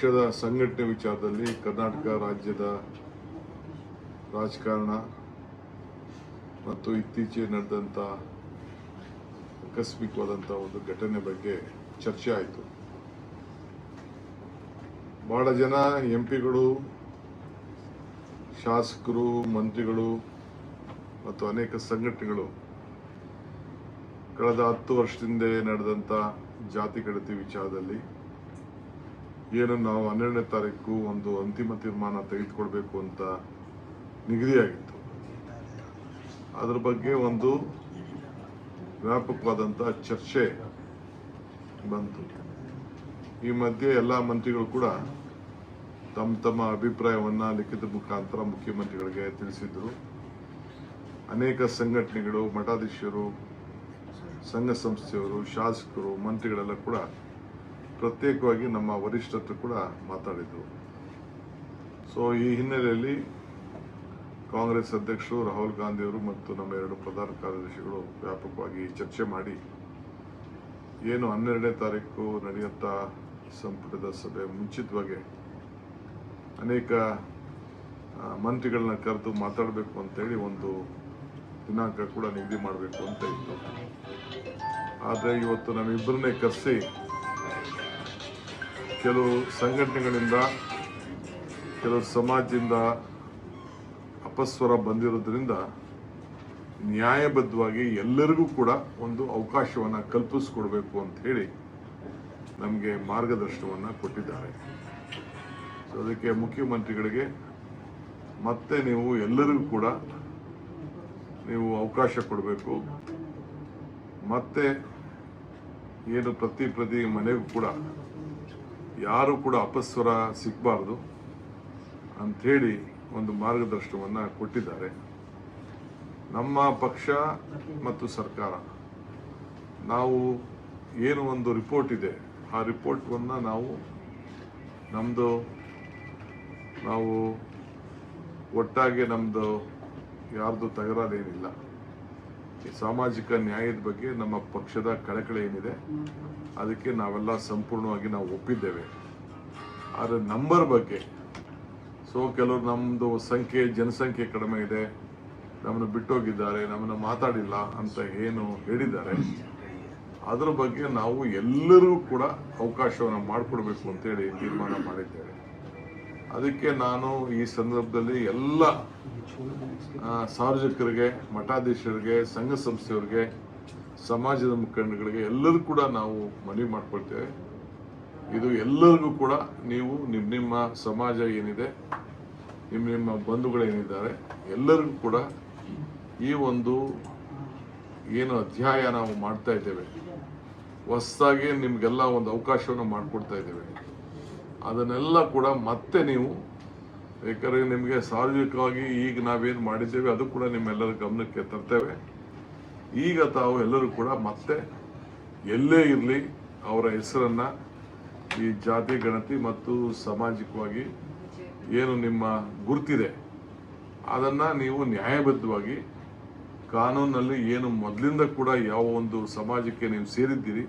ಪಕ್ಷದ ಸಂಘಟನೆ ವಿಚಾರದಲ್ಲಿ ಕರ್ನಾಟಕ ರಾಜ್ಯದ ರಾಜಕಾರಣ ಮತ್ತು ಇತ್ತೀಚೆಗೆ ನಡೆದಂಥ ಆಕಸ್ಮಿಕವಾದಂಥ ಒಂದು ಘಟನೆ ಬಗ್ಗೆ ಚರ್ಚೆ ಆಯಿತು. ಬಹಳ ಜನ ಎಂಪಿಗಳು, ಶಾಸಕರು, ಮಂತ್ರಿಗಳು ಮತ್ತು ಅನೇಕ ಸಂಘಟನೆಗಳು ಕಳೆದ 10 ವರ್ಷದಿಂದ ನಡೆದಂಥ ಜಾತಿ ಗಣತಿ ವಿಚಾರದಲ್ಲಿ ಏನು ನಾವು 12ನೇ ತಾರೀಕು ಒಂದು ಅಂತಿಮ ತೀರ್ಮಾನ ತೆಗೆದುಕೊಳ್ಬೇಕು ಅಂತ ನಿಗದಿಯಾಗಿತ್ತು. ಅದರ ಬಗ್ಗೆ ಒಂದು ವ್ಯಾಪಕವಾದಂಥ ಚರ್ಚೆ ಬಂತು. ಈ ಮಧ್ಯೆ ಎಲ್ಲ ಮಂತ್ರಿಗಳು ಕೂಡ ತಮ್ಮ ತಮ್ಮ ಅಭಿಪ್ರಾಯವನ್ನು ಲಿಖಿತ ಮುಖಾಂತರ ಮುಖ್ಯಮಂತ್ರಿಗಳಿಗೆ ತಿಳಿಸಿದ್ರು. ಅನೇಕ ಸಂಘಟನೆಗಳು, ಮಠಾಧೀಶರು, ಸಂಘ ಸಂಸ್ಥೆಯವರು, ಶಾಸಕರು, ಮಂತ್ರಿಗಳೆಲ್ಲ ಕೂಡ ಪ್ರತ್ಯೇಕವಾಗಿ ನಮ್ಮ ವರಿಷ್ಠರು ಕೂಡ ಮಾತಾಡಿದರು. ಸೊ ಈ ಹಿನ್ನೆಲೆಯಲ್ಲಿ ಕಾಂಗ್ರೆಸ್ ಅಧ್ಯಕ್ಷರು ರಾಹುಲ್ ಗಾಂಧಿಯವರು ಮತ್ತು ನಮ್ಮ 2 ಪ್ರಧಾನ ಕಾರ್ಯದರ್ಶಿಗಳು ವ್ಯಾಪಕವಾಗಿ ಚರ್ಚೆ ಮಾಡಿ ಏನು 12ನೇ ತಾರೀಕು ನಡೆಯುತ್ತ ಸಂಪುಟದ ಸಭೆ ಮುಂಚಿತವಾಗಿ ಅನೇಕ ಮಂತ್ರಿಗಳನ್ನ ಕರೆದು ಮಾತಾಡಬೇಕು ಅಂತೇಳಿ ಒಂದು ದಿನಾಂಕ ಕೂಡ ನಿಗದಿ ಮಾಡಬೇಕು ಅಂತ ಇತ್ತು. ಆದರೆ ಇವತ್ತು ನಮ್ಮಿಬ್ಬರನ್ನೇ ಕರೆಸಿ ಕೆಲವು ಸಂಘಟನೆಗಳಿಂದ, ಕೆಲವು ಸಮಾಜದಿಂದ ಅಪಸ್ವರ ಬಂದಿರೋದ್ರಿಂದ ನ್ಯಾಯಬದ್ಧವಾಗಿ ಎಲ್ಲರಿಗೂ ಕೂಡ ಒಂದು ಅವಕಾಶವನ್ನು ಕಲ್ಪಿಸ್ಕೊಡ್ಬೇಕು ಅಂತ ಹೇಳಿ ನಮಗೆ ಮಾರ್ಗದರ್ಶನವನ್ನು ಕೊಟ್ಟಿದ್ದಾರೆ. ಸೊ ಅದಕ್ಕೆ ಮುಖ್ಯಮಂತ್ರಿಗಳಿಗೆ ಮತ್ತೆ ನೀವು ಎಲ್ಲರಿಗೂ ಕೂಡ ನೀವು ಅವಕಾಶ ಕೊಡಬೇಕು, ಮತ್ತೆ ಏನು ಪ್ರತಿ ಮನೆಗೂ ಕೂಡ ಯಾರು ಕೂಡ ಅಪಸ್ವರ ಸಿಗಬಾರ್ದು ಅಂಥೇಳಿ ಒಂದು ಮಾರ್ಗದರ್ಶನವನ್ನು ಕೊಟ್ಟಿದ್ದಾರೆ. ನಮ್ಮ ಪಕ್ಷ ಮತ್ತು ಸರ್ಕಾರ ನಾವು ಏನು ಒಂದು ರಿಪೋರ್ಟ್ ಇದೆ, ಆ ರಿಪೋರ್ಟನ್ನು ನಾವು ಒಟ್ಟಾಗಿ ನಮ್ಮದು ಯಾರ್ದು ತಗರಾದೇನಿಲ್ಲ. ಈ ಸಾಮಾಜಿಕ ನ್ಯಾಯದ ಬಗ್ಗೆ ನಮ್ಮ ಪಕ್ಷದ ಕಳಕಳಿ ಏನಿದೆ ಅದಕ್ಕೆ ನಾವೆಲ್ಲ ಸಂಪೂರ್ಣವಾಗಿ ನಾವು ಒಪ್ಪಿದ್ದೇವೆ. ಆದರೆ ನಂಬರ್ ಬಗ್ಗೆ ಕೆಲವರು ನಮ್ಮದು ಜನಸಂಖ್ಯೆ ಕಡಿಮೆ ಇದೆ, ನಮ್ಮನ್ನು ಬಿಟ್ಟೋಗಿದ್ದಾರೆ, ನಮ್ಮನ್ನು ಮಾತಾಡಿಲ್ಲ ಅಂತ ಏನು ಹೇಳಿದ್ದಾರೆ, ಅದರ ಬಗ್ಗೆ ನಾವು ಎಲ್ಲರಿಗೂ ಕೂಡ ಅವಕಾಶವನ್ನು ಮಾಡಿಕೊಡ್ಬೇಕು ಅಂತೇಳಿ ತೀರ್ಮಾನ ಮಾಡಿದ್ದೇವೆ. ಅದಕ್ಕೆ ನಾನು ಈ ಸಂದರ್ಭದಲ್ಲಿ ಎಲ್ಲ ಸಾರ್ವಜನಿಕರಿಗೆ, ಮಠಾಧೀಶರಿಗೆ, ಸಂಘ ಸಂಸ್ಥೆಯವರಿಗೆ, ಸಮಾಜದ ಮುಖಂಡಗಳಿಗೆ ಎಲ್ಲರೂ ಕೂಡ ನಾವು ಮನವಿ ಮಾಡ್ಕೊಳ್ತೇವೆ. ಇದು ಎಲ್ಲರಿಗೂ ಕೂಡ ನೀವು ನಿಮ್ಮ ಸಮಾಜ ಏನಿದೆ, ನಿಮ್ಮ ಬಂಧುಗಳೇನಿದ್ದಾರೆ ಎಲ್ಲರಿಗೂ ಕೂಡ ಈ ಒಂದು ಏನು ಅಧ್ಯಾಯ ನಾವು ಮಾಡ್ತಾ ಇದ್ದೇವೆ, ಹೊಸದಾಗಿ ನಿಮಗೆಲ್ಲ ಒಂದು ಅವಕಾಶವನ್ನು ಮಾಡಿಕೊಡ್ತಾ ಇದ್ದೇವೆ. ಅದನ್ನೆಲ್ಲ ಕೂಡ ಮತ್ತೆ ನೀವು, ಯಾಕಂದರೆ ನಿಮಗೆ ಸಾರ್ವಜನಿಕವಾಗಿ ಈಗ ನಾವೇನು ಮಾಡಿದ್ದೇವೆ ಅದು ಕೂಡ ನಿಮ್ಮೆಲ್ಲರ ಗಮನಕ್ಕೆ ತರ್ತೇವೆ. ಈಗ ತಾವು ಎಲ್ಲರೂ ಕೂಡ ಮತ್ತೆ ಎಲ್ಲೇ ಇರಲಿ ಅವರ ಹೆಸರನ್ನು ಈ ಜಾತಿ ಗಣತಿ ಮತ್ತು ಸಾಮಾಜಿಕವಾಗಿ ಏನು ನಿಮ್ಮ ಗುರುತಿದೆ ಅದನ್ನು ನೀವು ನ್ಯಾಯಬದ್ಧವಾಗಿ ಕಾನೂನಲ್ಲಿ ಏನು ಮೊದಲಿಂದ ಕೂಡ ಯಾವ ಒಂದು ಸಮಾಜಕ್ಕೆ ನೀವು ಸೇರಿದ್ದೀರಿ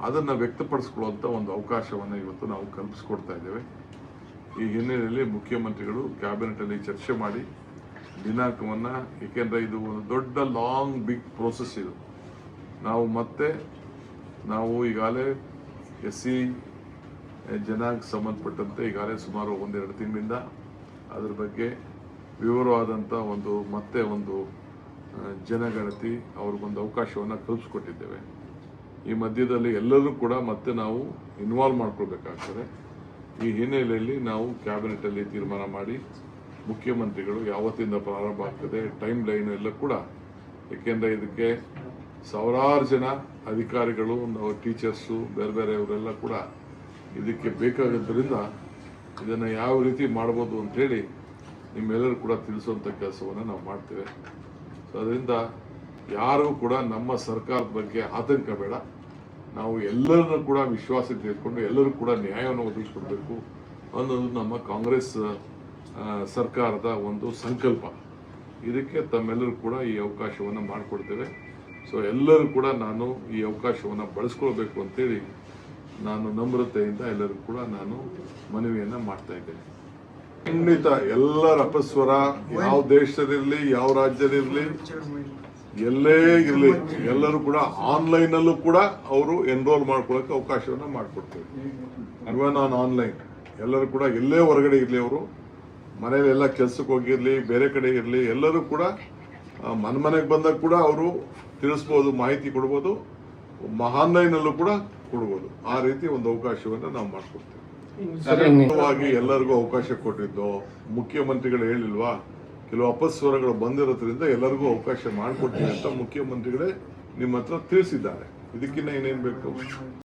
ಅದನ್ನು ವ್ಯಕ್ತಪಡಿಸ್ಕೊಳ್ಳುವಂಥ ಒಂದು ಅವಕಾಶವನ್ನು ಇವತ್ತು ನಾವು ಕಲ್ಪಿಸ್ಕೊಡ್ತಾ ಇದ್ದೇವೆ. ಈ ಹಿನ್ನೆಲೆಯಲ್ಲಿ ಮುಖ್ಯಮಂತ್ರಿಗಳು ಕ್ಯಾಬಿನೆಟಲ್ಲಿ ಚರ್ಚೆ ಮಾಡಿ ದಿನಾಂಕವನ್ನು, ಏಕೆಂದರೆ ಇದು ಒಂದು ದೊಡ್ಡ ಬಿಗ್ ಪ್ರೋಸೆಸ್ ಇದು. ನಾವು ಈಗಾಗಲೇ SC ಜನಾಂಗಕ್ಕೆ ಸಂಬಂಧಪಟ್ಟಂತೆ ಈಗಾಗಲೇ ಸುಮಾರು 1-2 ತಿಂಗಳಿಂದ ಅದರ ಬಗ್ಗೆ ವಿವರವಾದಂಥ ಒಂದು ಜನಗಣತಿ ಅವ್ರಿಗೊಂದು ಅವಕಾಶವನ್ನು ಕಲ್ಪಿಸ್ಕೊಟ್ಟಿದ್ದೇವೆ. ಈ ಮಧ್ಯದಲ್ಲಿ ಎಲ್ಲರೂ ಕೂಡ ಮತ್ತೆ ನಾವು ಇನ್ವಾಲ್ವ್ ಮಾಡ್ಕೊಳ್ಬೇಕಾಗ್ತದೆ. ಈ ಹಿನ್ನೆಲೆಯಲ್ಲಿ ನಾವು ಕ್ಯಾಬಿನೆಟಲ್ಲಿ ತೀರ್ಮಾನ ಮಾಡಿ ಮುಖ್ಯಮಂತ್ರಿಗಳು ಯಾವತ್ತಿಂದ ಪ್ರಾರಂಭ ಆಗ್ತದೆ, ಟೈಮ್ ಲೈನ್ ಎಲ್ಲ ಕೂಡ, ಏಕೆಂದರೆ ಇದಕ್ಕೆ ಸಾವಿರಾರು ಜನ ಅಧಿಕಾರಿಗಳು, ಟೀಚರ್ಸು, ಬೇರೆ ಅವರೆಲ್ಲ ಕೂಡ ಇದಕ್ಕೆ ಬೇಕಾಗಿದ್ದರಿಂದ ಇದನ್ನು ಯಾವ ರೀತಿ ಮಾಡ್ಬೋದು ಅಂಥೇಳಿ ನಿಮ್ಮೆಲ್ಲರೂ ಕೂಡ ತಿಳಿಸುವಂಥ ಕೆಲಸವನ್ನು ನಾವು ಮಾಡ್ತೇವೆ. ಸೊ ಅದರಿಂದ ಯಾರೂ ಕೂಡ ನಮ್ಮ ಸರ್ಕಾರದ ಬಗ್ಗೆ ಆತಂಕ ಬೇಡ. ನಾವು ಎಲ್ಲರನ್ನೂ ಕೂಡ ವಿಶ್ವಾಸಕ್ಕೆ ತೆಗೆದುಕೊಂಡು ಎಲ್ಲರೂ ಕೂಡ ನ್ಯಾಯವನ್ನು ಒದಗಿಸಿಕೊಡ್ಬೇಕು ಅನ್ನೋದು ನಮ್ಮ ಕಾಂಗ್ರೆಸ್ ಸರ್ಕಾರದ ಒಂದು ಸಂಕಲ್ಪ. ಇದಕ್ಕೆ ತಮ್ಮೆಲ್ಲರೂ ಕೂಡ ಈ ಅವಕಾಶವನ್ನು ಮಾಡಿಕೊಡ್ತೇವೆ. ಸೊ ಎಲ್ಲರೂ ಕೂಡ ನಾನು ಈ ಅವಕಾಶವನ್ನು ಬಳಸ್ಕೊಳ್ಬೇಕು ಅಂತೇಳಿ ನಾನು ನಮ್ರತೆಯಿಂದ ಎಲ್ಲರಿಗೂ ಕೂಡ ನಾನು ಮನವಿಯನ್ನ ಮಾಡ್ತಾ ಇದ್ದೇನೆ. ಖಂಡಿತ ಎಲ್ಲರ ಅಪಸ್ವರ ಯಾವ ದೇಶದಲ್ಲಿರಲಿ ಯಾವ ರಾಜ್ಯದಿರಲಿ ಎಲ್ಲೇ ಇರಲಿ ಎಲ್ಲರೂ ಕೂಡ ಆನ್ಲೈನ್ ಅಲ್ಲೂ ಕೂಡ ಅವರು ಎನ್ರೋಲ್ ಮಾಡ್ಕೊಳ್ಳೋಕೆ ಅವಕಾಶವನ್ನ ಮಾಡಿಕೊಡ್ತೇವೆ. ನಾನು ಆನ್ಲೈನ್ ಎಲ್ಲರೂ ಕೂಡ ಎಲ್ಲೇ ಹೊರಗಡೆ ಇರಲಿ, ಅವರು ಮನೇಲೆಲ್ಲ ಕೆಲ್ಸಕ್ಕೆ ಹೋಗಿರ್ಲಿ, ಬೇರೆ ಕಡೆ ಇರಲಿ, ಎಲ್ಲರೂ ಕೂಡ ಮನೆಗೆ ಬಂದಾಗ ಕೂಡ ಅವರು ತಿಳಿಸ್ಬೋದು, ಮಾಹಿತಿ ಕೊಡ್ಬೋದು, ಆನ್ಲೈನ್ ಅಲ್ಲೂ ಕೂಡ ಕೊಡ್ಬೋದು. ಆ ರೀತಿ ಒಂದು ಅವಕಾಶವನ್ನ ನಾವು ಮಾಡ್ಕೊಡ್ತೇವೆ. ಎಲ್ಲರಿಗೂ ಅವಕಾಶ ಕೊಟ್ಟಿದ್ದು ಮುಖ್ಯಮಂತ್ರಿಗಳು ಹೇಳಿಲ್ವಾ, ಕೆಲವು ಅಪಸ್ವರಗಳು ಬಂದಿರೋದ್ರಿಂದ ಎಲ್ಲರಿಗೂ ಅವಕಾಶ ಮಾಡಿಕೊಡ್ತೀವಿ ಅಂತ ಮುಖ್ಯಮಂತ್ರಿಗಳೇ ನಿಮ್ಮ ಹತ್ರ ತಿಳಿಸಿದ್ದಾರೆ. ಇದಕ್ಕಿಂತ ಏನೇನ್ ಬೇಕು?